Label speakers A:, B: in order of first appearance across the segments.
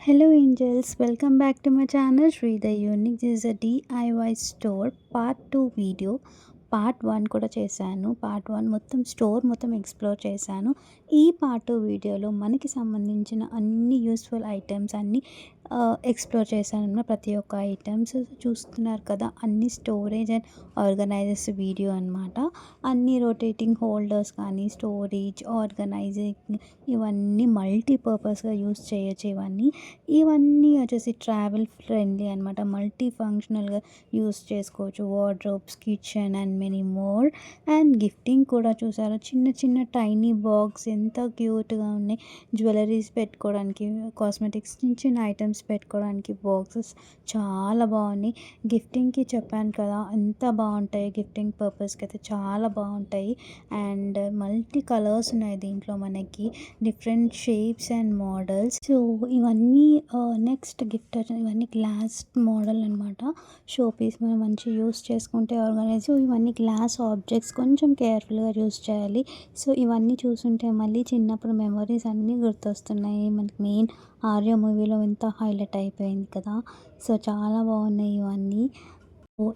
A: Hello angels, welcome back to my channel Shri the Unique. This is a DIY store part 2 video. Part 1 కూడా చేశాను. Part 1 మొత్తం store మొత్తం explore చేశాను. ఈ part 2 వీడియోలో మనకి సంబంధించిన అన్ని యూజ్‌ఫుల్ ఐటెమ్స్ అన్నీ ఎక్స్‌ప్లోర్ చేశానన్నమాట. ప్రతి ఒక్క ఐటెమ్స్ చూస్తున్నారు కదా! అన్ని స్టోరేజ్ అండ్ ఆర్గనైజర్స్ వీడియో అనమాట. అన్ని రొటేటింగ్ హోల్డర్స్ కానీ, స్టోరేజ్, ఆర్గనైజింగ్ ఇవన్నీ మల్టీపర్పస్‌గా యూజ్ చేయొచ్చు ఇవన్నీ. ఇవన్నీ వచ్చేసి ట్రావెల్ ఫ్రెండ్లీ అనమాట. మల్టీ ఫంక్షనల్‌గా యూజ్ చేసుకోవచ్చు. Wardrobes, kitchen and many more. And gifting కూడా చూసారా, చిన్న చిన్న టైనీ బాక్స్ ఎంత క్యూట్‌గా ఉన్నాయి. జ్యువెలరీస్ పెట్టుకోవడానికి, కాస్మెటిక్స్ చిన్న చిన్న ఐటెమ్స్ పెట్టుకోవడానికి బాక్సెస్ చాలా బాగున్నాయి. గిఫ్టింగ్‌కి చెప్పాను కదా ఎంత బాగుంటాయి. గిఫ్టింగ్ పర్పస్‌కి అయితే చాలా బాగుంటాయి. అండ్ మల్టీ కలర్స్ ఉన్నాయి దీంట్లో మనకి. Different shapes and models. So ఇవన్నీ నెక్స్ట్ గిఫ్ట్ ఇవన్నీ గ్లాస్ మోడల్ అనమాట. షో పీస్ మనం మంచిగా యూస్ చేసుకుంటే ఆర్గనైజ్. సో ఇవన్నీ గ్లాస్ ఆబ్జెక్ట్స్ కొంచెం కేర్ఫుల్గా యూస్ చేయాలి. సో ఇవన్నీ చూస్తుంటే మళ్ళీ చిన్నప్పుడు మెమరీస్ అన్నీ గుర్తొస్తున్నాయి. మనకి మెయిన్ ఆర్య మూవీలో ఎంత హైలైట్ అయిపోయింది కదా. సో చాలా బాగున్నాయి ఇవన్నీ.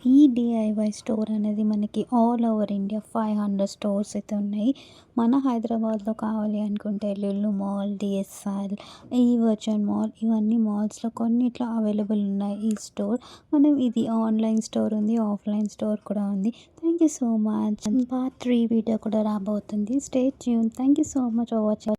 A: ఈ డిఐవై స్టోర్ అనేది మనకి ఆల్ ఓవర్ ఇండియా 500 స్టోర్స్ అయితే ఉన్నాయి. మన హైదరాబాద్లో కావాలి అనుకుంటే లులు మాల్, డిఎస్ఆర్, ఈ వర్చువల్ మాల్ ఇవన్నీ మాల్స్లో కొన్నిట్లో అవైలబుల్ ఉన్నాయి ఈ స్టోర్. మనం ఇది ఆన్లైన్ స్టోర్ ఉంది, ఆఫ్లైన్ స్టోర్ కూడా ఉంది. Thank you so much. Part 3 video కూడా రాబోతుంది. Stay tune. Thank you so much for watching.